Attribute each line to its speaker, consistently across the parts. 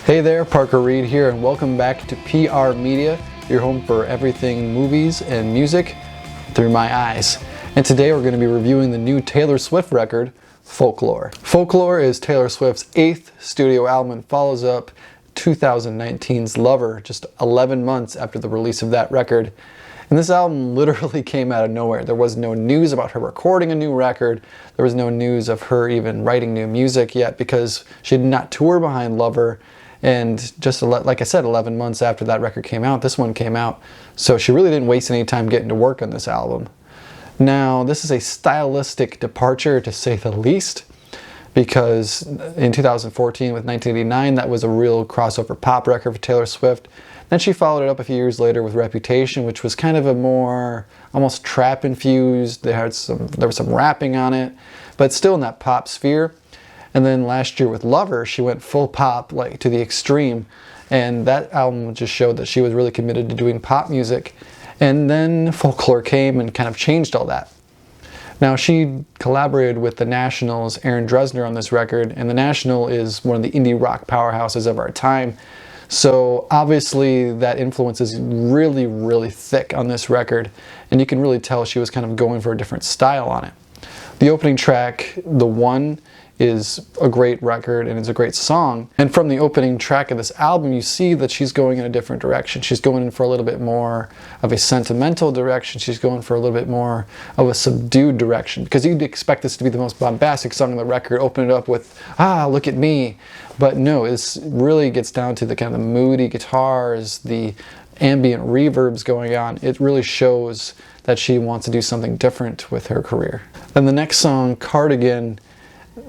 Speaker 1: Hey there, Parker Reed here, and welcome back to PR Media, your home for everything movies and music through my eyes. And today we're going to be reviewing the new Taylor Swift record, Folklore. Folklore is Taylor Swift's 8th studio album and follows up 2019's Lover, just 11 months after the release of that record. And this album literally came out of nowhere. There was no news about her recording a new record. There was no news of her even writing new music yet because she did not tour behind Lover. And just like I said, 11 months after that record came out, this one came out. So she really didn't waste any time getting to work on this album. Now, this is a stylistic departure, to say the least, because in 2014 with 1989, that was a real crossover pop record for Taylor Swift. Then she followed it up a few years later with Reputation, which was kind of a more almost trap infused. There was some rapping on it, but still in that pop sphere. And then last year with Lover, she went full pop, like to the extreme. And that album just showed that she was really committed to doing pop music. And then Folklore came and kind of changed all that. Now, she collaborated with The National's Aaron Dresner on this record, and The National is one of the indie rock powerhouses of our time. So obviously that influence is really, really thick on this record, and you can really tell she was kind of going for a different style on it. The opening track, The One, is a great record and it's a great song. And from the opening track of this album, you see that she's going in a different direction. She's going in for a little bit more of a sentimental direction. She's going for a little bit more of a subdued direction, because you'd expect this to be the most bombastic song on the record, open it up with, look at me. But no, it really gets down to the kind of moody guitars, the ambient reverbs going on. It really shows that she wants to do something different with her career. Then the next song, Cardigan,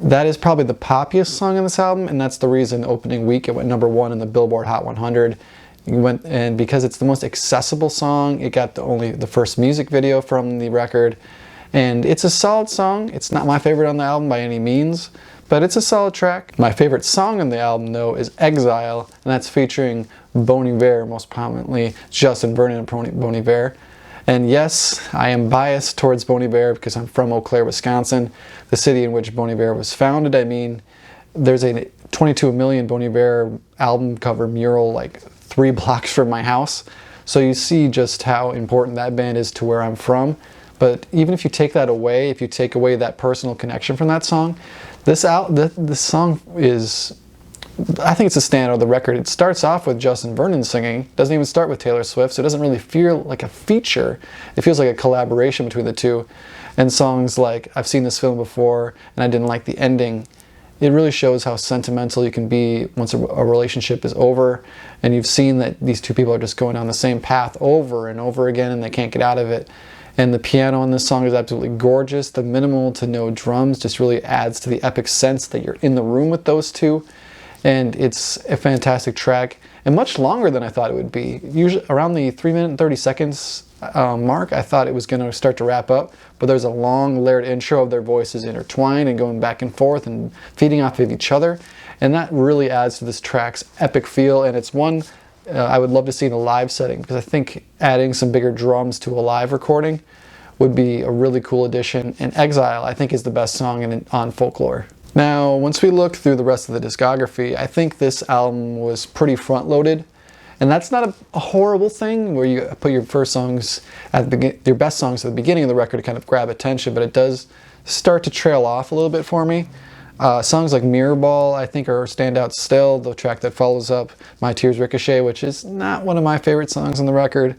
Speaker 1: that is probably the poppiest song on this album, and that's the reason opening week it went #1 in the Billboard Hot 100. And because it's the most accessible song, it got only the first music video from the record. And it's a solid song. It's not my favorite on the album by any means, but it's a solid track. My favorite song on the album, though, is Exile, and that's featuring Bon Iver, most prominently Justin Vernon and Bon Iver. And yes, I am biased towards Bon Iver because I'm from Eau Claire, Wisconsin, the city in which Bon Iver was founded. I mean, there's a 22 million Bon Iver album cover mural like 3 blocks from my house. So you see just how important that band is to where I'm from. But even if you take that away, if you take away that personal connection from that song, this song is, I think it's a standout of the record. It starts off with Justin Vernon singing. Doesn't even start with Taylor Swift, so it doesn't really feel like a feature. It feels like a collaboration between the two. And songs like I've Seen This Film Before and I Didn't Like the Ending, it really shows how sentimental you can be once a relationship is over, and you've seen that these two people are just going down the same path over and over again and they can't get out of it. And the piano in this song is absolutely gorgeous. The minimal to no drums just really adds to the epic sense that you're in the room with those two. And it's a fantastic track, and much longer than I thought it would be. Usually around the 3 minute and 30 seconds mark, I thought it was going to start to wrap up, but there's a long layered intro of their voices intertwined and going back and forth and feeding off of each other, and that really adds to this track's epic feel. And it's one I would love to see in a live setting, because I think adding some bigger drums to a live recording would be a really cool addition. And Exile, I think, is the best song on Folklore. Now, once we look through the rest of the discography, I think this album was pretty front-loaded, and that's not a horrible thing where you put your first songs your best songs at the beginning of the record to kind of grab attention, but it does start to trail off a little bit for me. Songs like Mirror Ball, I think, are standouts still. The track that follows up, My Tears Ricochet, which is not one of my favorite songs on the record.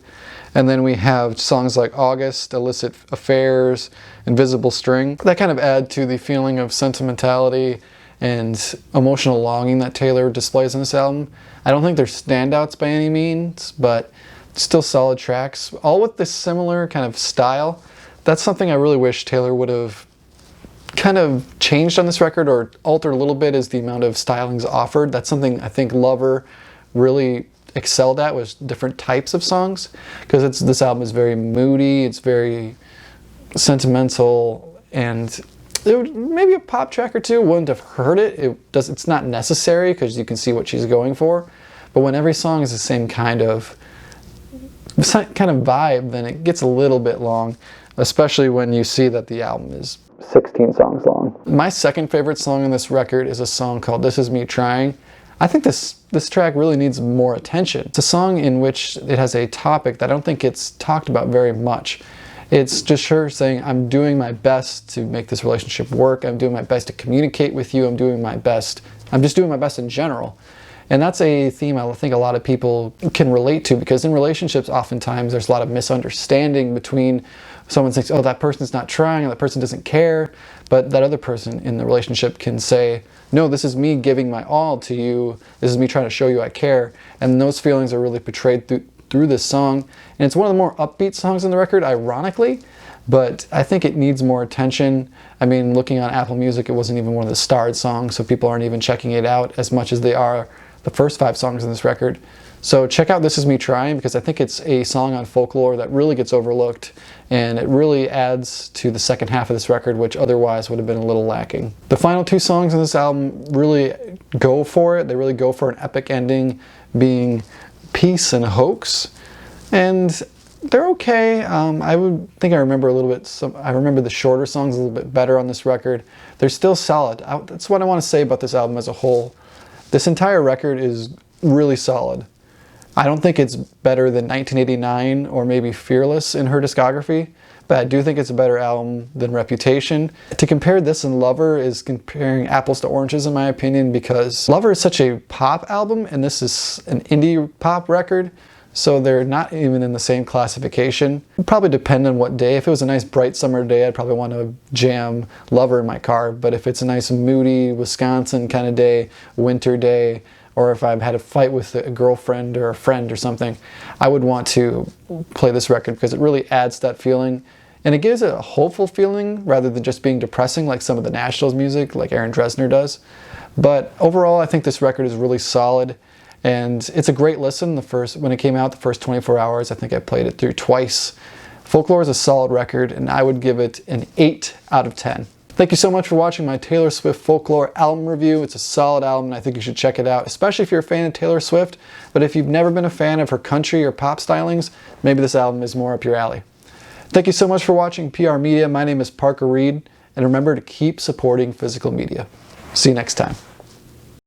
Speaker 1: And then we have songs like August, Illicit Affairs, Invisible String, that kind of add to the feeling of sentimentality and emotional longing that Taylor displays in this album. I don't think they're standouts by any means, but still solid tracks, all with this similar kind of style. That's something I really wish Taylor would have kind of changed on this record, or altered a little bit, as the amount of stylings offered. That's something I think Lover really excelled at, was different types of songs, because this album is very moody, it's very sentimental, and maybe a pop track or two wouldn't have hurt it. It's not necessary, because you can see what she's going for. But when every song is the same kind of vibe, then it gets a little bit long, especially when you see that the album is 16 songs long. My second favorite song on this record is a song called This Is Me Trying. I think this track really needs more attention. It's a song in which it has a topic that I don't think it's talked about very much. It's just her saying, I'm doing my best to make this relationship work. I'm doing my best to communicate with you. I'm doing my best. I'm just doing my best in general. And that's a theme I think a lot of people can relate to, because in relationships, oftentimes there's a lot of misunderstanding between someone thinks, oh, that person's not trying, or that person doesn't care. But that other person in the relationship can say, no, this is me giving my all to you. This is me trying to show you I care. And those feelings are really portrayed through this song. And it's one of the more upbeat songs on the record, ironically, but I think it needs more attention. I mean, looking on Apple Music, it wasn't even one of the starred songs, so people aren't even checking it out as much as they are the first 5 songs in this record. So check out This Is Me Trying, because I think it's a song on Folklore that really gets overlooked, and it really adds to the second half of this record, which otherwise would have been a little lacking. The final 2 songs in this album really go for it. They really go for an epic ending, being Peace and Hoax, and they're okay. I remember a little bit. I remember the shorter songs a little bit better on this record. They're still solid. That's what I want to say about this album as a whole. This entire record is really solid. I don't think it's better than 1989 or maybe Fearless in her discography, but I do think it's a better album than Reputation. To compare this and Lover is comparing apples to oranges, in my opinion, because Lover is such a pop album and this is an indie pop record, so they're not even in the same classification. It would probably depend on what day. If it was a nice bright summer day, I'd probably want to jam Lover in my car, but if it's a nice moody Wisconsin kind of day, winter day, or if I've had a fight with a girlfriend or a friend or something, I would want to play this record because it really adds that feeling. And it gives it a hopeful feeling rather than just being depressing like some of the Nationals music, like Aaron Dresner does. But overall, I think this record is really solid. And it's a great listen. When it came out, the first 24 hours, I think I played it through twice. Folklore is a solid record, and I would give it an 8 out of 10. Thank you so much for watching my Taylor Swift Folklore album review. It's a solid album, and I think you should check it out, especially if you're a fan of Taylor Swift. But if you've never been a fan of her country or pop stylings, maybe this album is more up your alley. Thank you so much for watching PR Media. My name is Parker Reed, and remember to keep supporting physical media. See you next time.